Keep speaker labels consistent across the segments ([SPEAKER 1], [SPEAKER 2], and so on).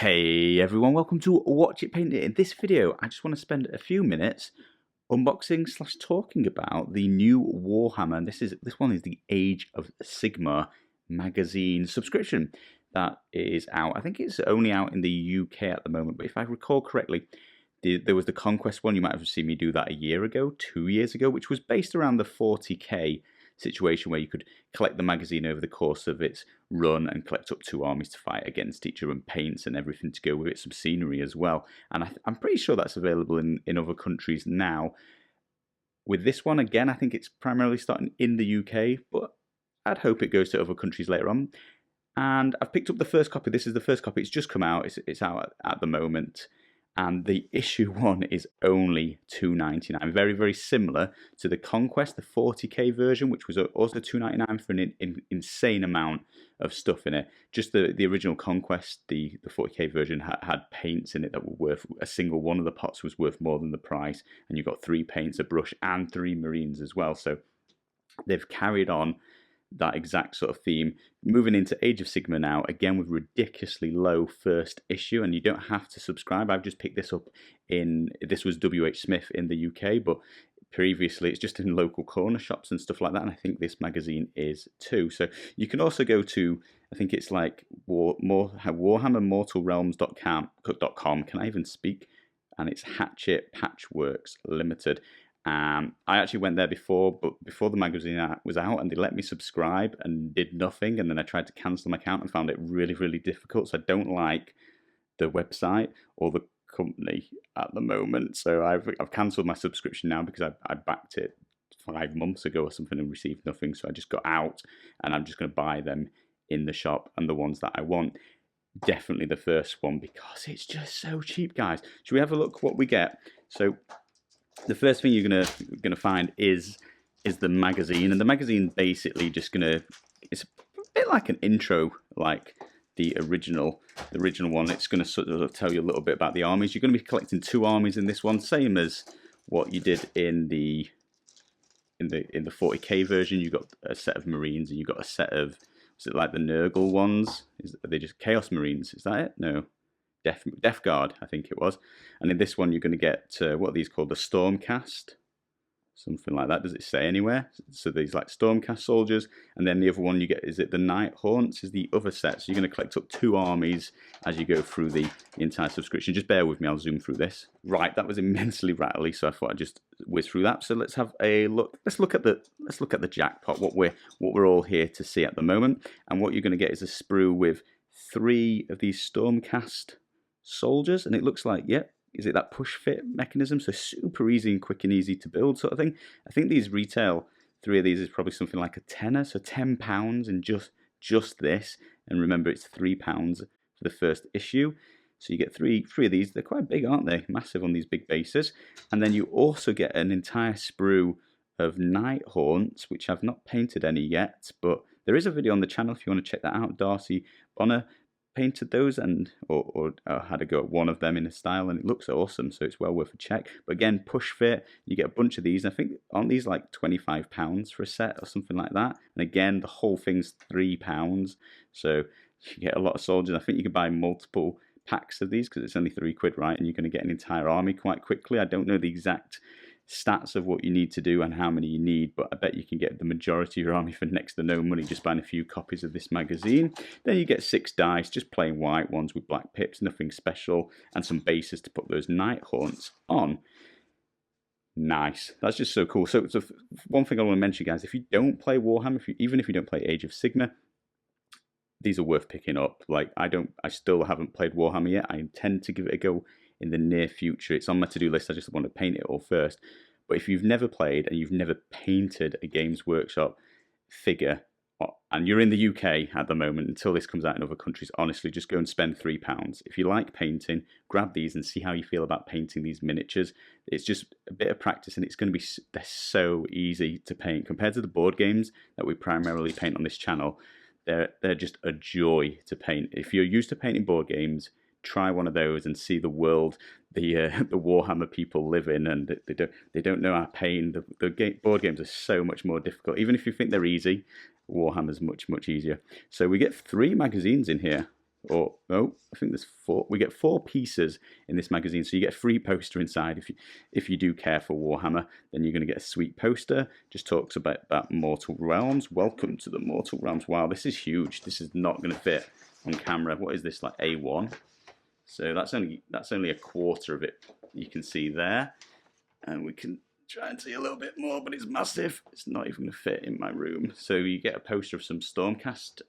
[SPEAKER 1] Hey everyone, welcome to Watch It Paint It. In this video, I just want to spend a few minutes unboxing / talking about the new Warhammer. And this one is the Age of Sigmar magazine subscription that is out. I think it's only out in the UK at the moment, but if I recall correctly, there was the Conquest one. You might have seen me do that a year ago, 2 years ago, which was based around the 40k situation where you could collect the magazine over the course of its run and collect up 2 armies to fight against each other, and paints and everything to go with it, some scenery as well. And I'm pretty sure that's available in other countries now. With this one, again, I think it's primarily starting in the UK, but I'd hope it goes to other countries later on. And I've picked up the first copy. This is the first copy. It's just come out. It's out at the moment. And the issue 1 is only $2.99. Very, very similar to the Conquest, the 40k version, which was also $2.99 for an insane amount of stuff in it. Just the original Conquest, the 40k version, had paints in it that were worth, a single one of the pots was worth more than the price. And you got 3 paints, a brush, and 3 marines as well. So they've carried on that exact sort of theme, moving into Age of Sigmar now, again with ridiculously low first issue, and you don't have to subscribe. I've just picked this up this was WH Smith in the UK, but previously it's just in local corner shops and stuff like that, and I think this magazine is too. So you can also go to, I think it's like warhammermortalrealms.com, can I even speak? And it's Hatchet Patchworks Limited. I actually went there before, but before the magazine was out, and they let me subscribe and did nothing, and then I tried to cancel my account and found it really, really difficult. So I don't like the website or the company at the moment. So I've cancelled my subscription now because I backed it 5 months ago or something and received nothing. So I just got out, and I'm just going to buy them in the shop, and the ones that I want. Definitely the first one, because it's just so cheap, guys. Should we have a look what we get? So the first thing you're gonna find is the magazine, and the magazine basically it's a bit like an intro, like the original one. It's gonna sort of tell you a little bit about the armies. You're gonna be collecting 2 armies in this one, same as what you did in the 40k version. You got a set of marines, and you got a set of, was it like the Nurgle ones? Are they just Chaos Marines? Is that it? No. Death Guard, I think it was. And in this one, you're going to get, what are these called? The Stormcast? Something like that. Does it say anywhere? So these like Stormcast soldiers. And then the other one you get, is it the Night Haunts? Is the other set. So you're going to collect up 2 armies as you go through the entire subscription. Just bear with me, I'll zoom through this. Right, that was immensely rattly, so I thought I'd just whiz through that. So let's have a look. Let's look at the jackpot, what we're all here to see at the moment. And what you're going to get is a sprue with 3 of these Stormcast soldiers, and it looks like, yep, is it that push fit mechanism? So super easy and quick and easy to build sort of thing. I think these retail, 3 of these is probably something like a tenner, so £10 in just this. And remember, it's £3 for the first issue. So you get three of these. They're quite big, aren't they? Massive on these big bases. And then you also get an entire sprue of Night Haunts, which I've not painted any yet, but there is a video on the channel if you want to check that out. Darcy Bonner painted those or had a go at one of them in a style, and it looks awesome, so it's well worth a check. But again, push fit, you get a bunch of these. I think, aren't these like £25 for a set or something like that? And again, the whole thing's £3, so you get a lot of soldiers. I think you can buy multiple packs of these because it's only £3, right? And you're going to get an entire army quite quickly. I don't know the exact stats of what you need to do and how many you need, but I bet you can get the majority of your army for next to no money just buying a few copies of this magazine. Then you get 6 dice, just plain white ones with black pips, nothing special, and some bases to put those Night Haunts on. Nice. That's just so cool. So one thing I want to mention, guys, if you don't play Warhammer, even if you don't play Age of Sigmar, these are worth picking up. Like, I still haven't played Warhammer yet. I intend to give it a go in the near future. It's on my to-do list. I just want to paint it all first. But if you've never played and you've never painted a Games Workshop figure, and you're in the UK at the moment, until this comes out in other countries, honestly, just go and spend £3. If you like painting, grab these and see how you feel about painting these miniatures. It's just a bit of practice, and it's going to be, they're so easy to paint compared to the board games that we primarily paint on this channel. They're just a joy to paint. If you're used to painting board games, try one of those and see the world the Warhammer people live in, and they don't know our pain. The board games are so much more difficult. Even if you think they're easy, Warhammer's much easier. So we get 3 magazines in here. or no, I think there's 4. We get 4 pieces in this magazine, so you get a free poster inside. If you do care for Warhammer, then you're going to get a sweet poster. Just talks about Mortal Realms. Welcome to the Mortal Realms. Wow, this is huge. This is not going to fit on camera. What is this, like A1? So that's only a quarter of it. You can see there, and we can try and see a little bit more, but it's massive. It's not even going to fit in my room. So you get a poster of some Stormcast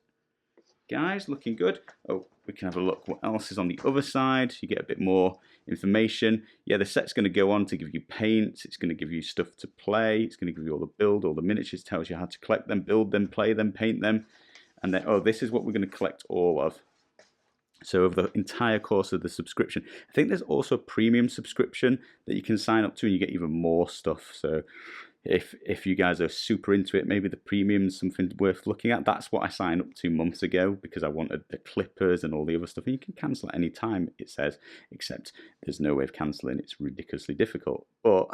[SPEAKER 1] guys, looking good. Oh, we can have a look what else is on the other side. You get a bit more information. Yeah, the set's going to go on to give you paints. It's going to give you stuff to play. It's going to give you all the build, all the miniatures, tells you how to collect them, build them, play them, paint them. And then, oh, this is what we're going to collect all of. So over the entire course of the subscription. I think there's also a premium subscription that you can sign up to and you get even more stuff. So if you guys are super into it, maybe the premium is something worth looking at. That's what I signed up to months ago because I wanted the clippers and all the other stuff. And you can cancel at any time, it says, except there's no way of cancelling. It's ridiculously difficult. But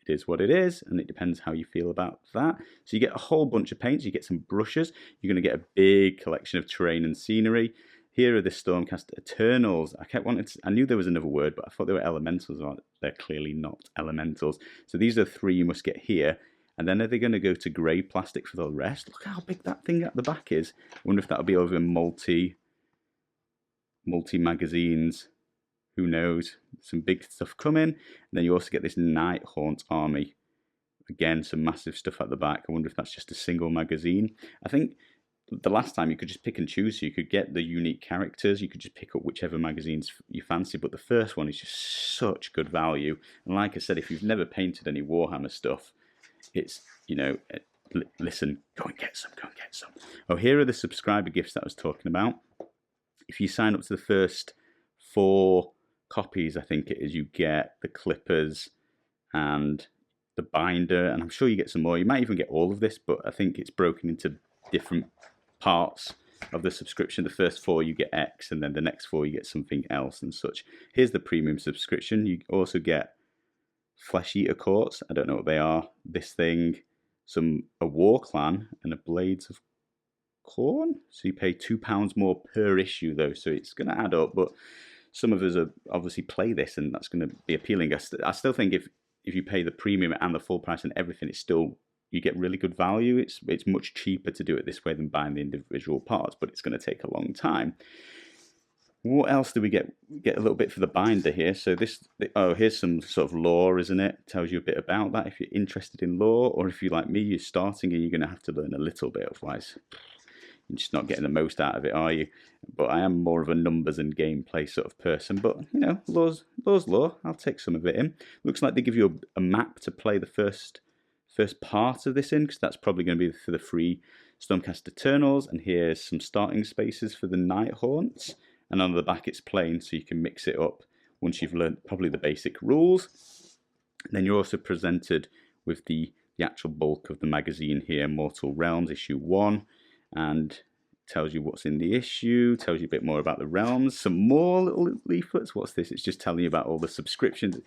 [SPEAKER 1] it is what it is, and it depends how you feel about that. So you get a whole bunch of paints. You get some brushes. You're going to get a big collection of terrain and scenery. Here are the Stormcast Eternals. I kept wanting to, I knew there was another word, but I thought they were elementals. They're clearly not elementals. So these are 3 you must get here. And then are they going to go to grey plastic for the rest? Look how big that thing at the back is. I wonder if that'll be over multi magazines. Who knows? Some big stuff coming. And then you also get this Night Haunt army. Again, some massive stuff at the back. I wonder if that's just a single magazine. I think the last time you could just pick and choose, so you could get the unique characters, you could just pick up whichever magazines you fancy, but the first one is just such good value. And like I said, if you've never painted any Warhammer stuff, it's, you know, listen, go and get some. Oh, here are the subscriber gifts that I was talking about. If you sign up to the first 4 copies, I think it is, you get the clippers and the binder, and I'm sure you get some more. You might even get all of this, but I think it's broken into different parts of the subscription. The first 4 you get X, and then the next 4 you get something else and such. Here's the premium subscription. You also get Flesh Eater Courts. I don't know what they are. This thing, a War Clan, and a Blades of Corn. So you pay £2 more per issue though, so it's going to add up. But some of us are obviously play this, and that's going to be appealing. I still think if you pay the premium and the full price and everything, it's still, you get really good value. It's much cheaper to do it this way than buying the individual parts, but it's going to take a long time. What else do we get? We get a little bit for the binder here. So here's some sort of lore, isn't it? Tells you a bit about that if you're interested in lore, or if you're like me, you're starting and you're going to have to learn a little bit, otherwise you're just not getting the most out of it, are you? But I am more of a numbers and gameplay sort of person. But, you know, lore's lore. I'll take some of it in. Looks like they give you a map to play the first part of this in, because that's probably going to be for the free Stormcast Eternals. And here's some starting spaces for the Night Haunts. And on the back it's plain, so you can mix it up once you've learned probably the basic rules. And then you're also presented with the actual bulk of the magazine here, Mortal Realms, issue 1. And tells you what's in the issue, tells you a bit more about the realms, some more little leaflets. What's this? It's just telling you about all the subscriptions.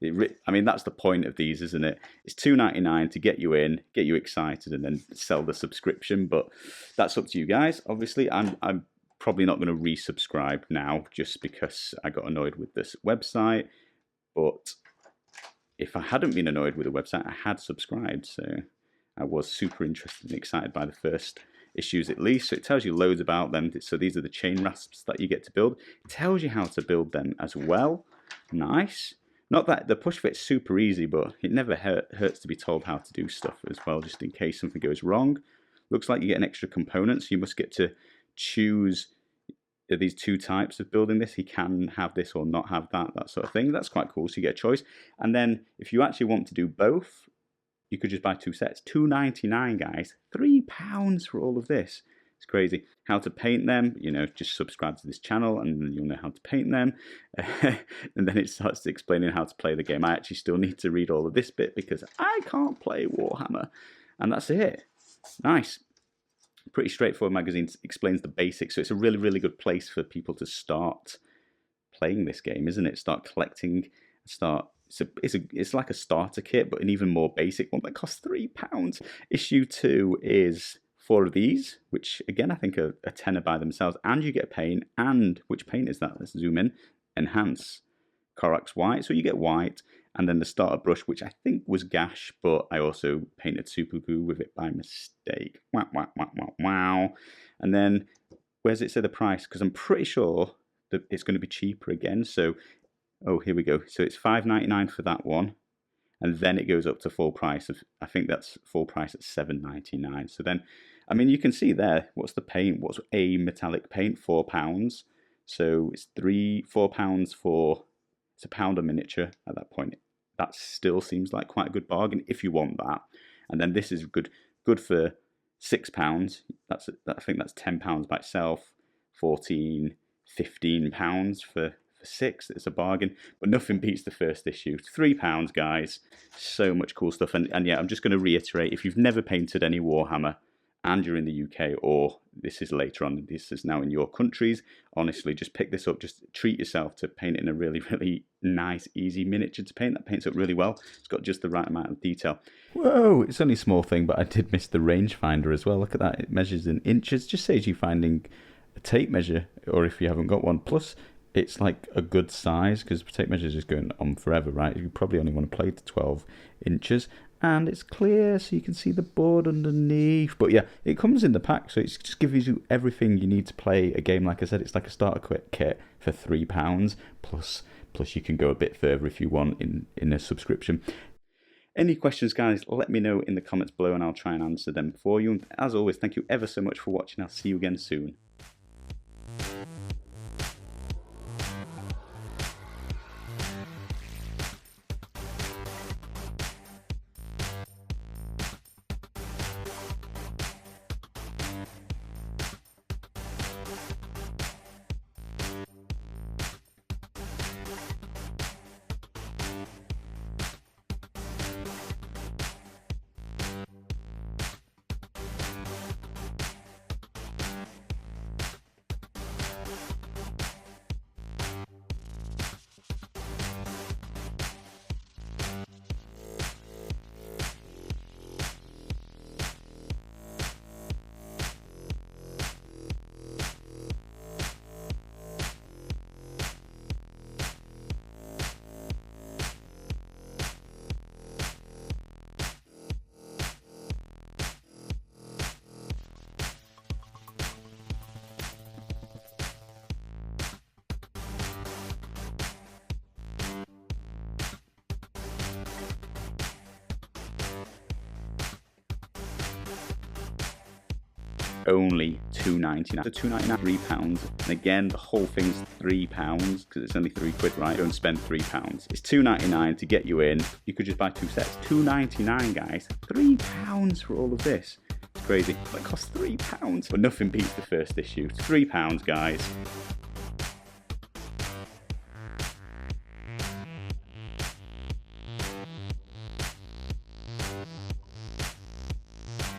[SPEAKER 1] I mean, that's the point of these, isn't it? It's $2.99 to get you in, get you excited, and then sell the subscription. But that's up to you guys. Obviously, I'm probably not going to resubscribe now just because I got annoyed with this website. But if I hadn't been annoyed with the website, I had subscribed. So I was super interested and excited by the first issues at least. So it tells you loads about them. So these are the chain rasps that you get to build. It tells you how to build them as well. Nice. Not that the push fit's super easy, but it never hurts to be told how to do stuff as well, just in case something goes wrong. Looks like you get an extra component, so you must get to choose these 2 types of building this. He can have this or not have that sort of thing. That's quite cool, so you get a choice. And then if you actually want to do both, you could just buy 2 sets. $2.99, guys. £3 for all of this. It's crazy. How to paint them, you know, just subscribe to this channel and you'll know how to paint them. And then it starts explaining how to play the game. I actually still need to read all of this bit because I can't play Warhammer. And that's it. Nice. Pretty straightforward magazine. Explains the basics. So it's a really, really good place for people to start playing this game, isn't it? Start collecting, it's like a starter kit, but an even more basic one that costs £3. Issue 2 is 4 of these, which again I think are a tenner by themselves, and you get paint. And which paint is that? Let's zoom in. Enhance. Corax White, so you get white, and then the starter brush, which I think was Gash, but I also painted super glue with it by mistake. Wow, wow, wow, wow, wow. And then, where's it say the price? Because I'm pretty sure that it's going to be cheaper again. So, oh, here we go. So it's $5.99 for that one, and then it goes up to full price of, I think that's full price at $7.99. So then, I mean, you can see there, what's the paint? What's a metallic paint? £4. So it's £4 for, it's £1 a miniature at that point. That still seems like quite a good bargain if you want that. And then this is good for £6. I think that's £10 by itself. 14, £15 for 6. It's a bargain, but nothing beats the first issue. £3, guys. So much cool stuff. And yeah, I'm just going to reiterate, if you've never painted any Warhammer and you're in the UK, or this is later on, this is now in your countries, honestly, just pick this up. Just treat yourself to paint it in a really, really nice, easy miniature to paint. That paints up really well. It's got just the right amount of detail. Whoa, it's only a small thing, but I did miss the rangefinder as well. Look at that. It measures in inches. Just saves you finding a tape measure, or if you haven't got one. Plus, it's like a good size, because tape measure is just going on forever, right? You probably only want to play to 12 inches. And it's clear, so you can see the board underneath. But yeah, it comes in the pack, so it just gives you everything you need to play a game. Like I said, it's like a starter kit for £3. Plus you can go a bit further if you want in a subscription. Any questions, guys, let me know in the comments below, and I'll try and answer them for you. And as always, thank you ever so much for watching. I'll see you again soon. Only £2.99. So £2.99, £3. And again, the whole thing's £3 because it's only £3, right? Don't spend £3. It's £2.99 to get you in. You could just buy 2 sets. £2.99, guys. £3 for all of this. It's crazy. It costs £3, but nothing beats the first issue. It's £3, guys.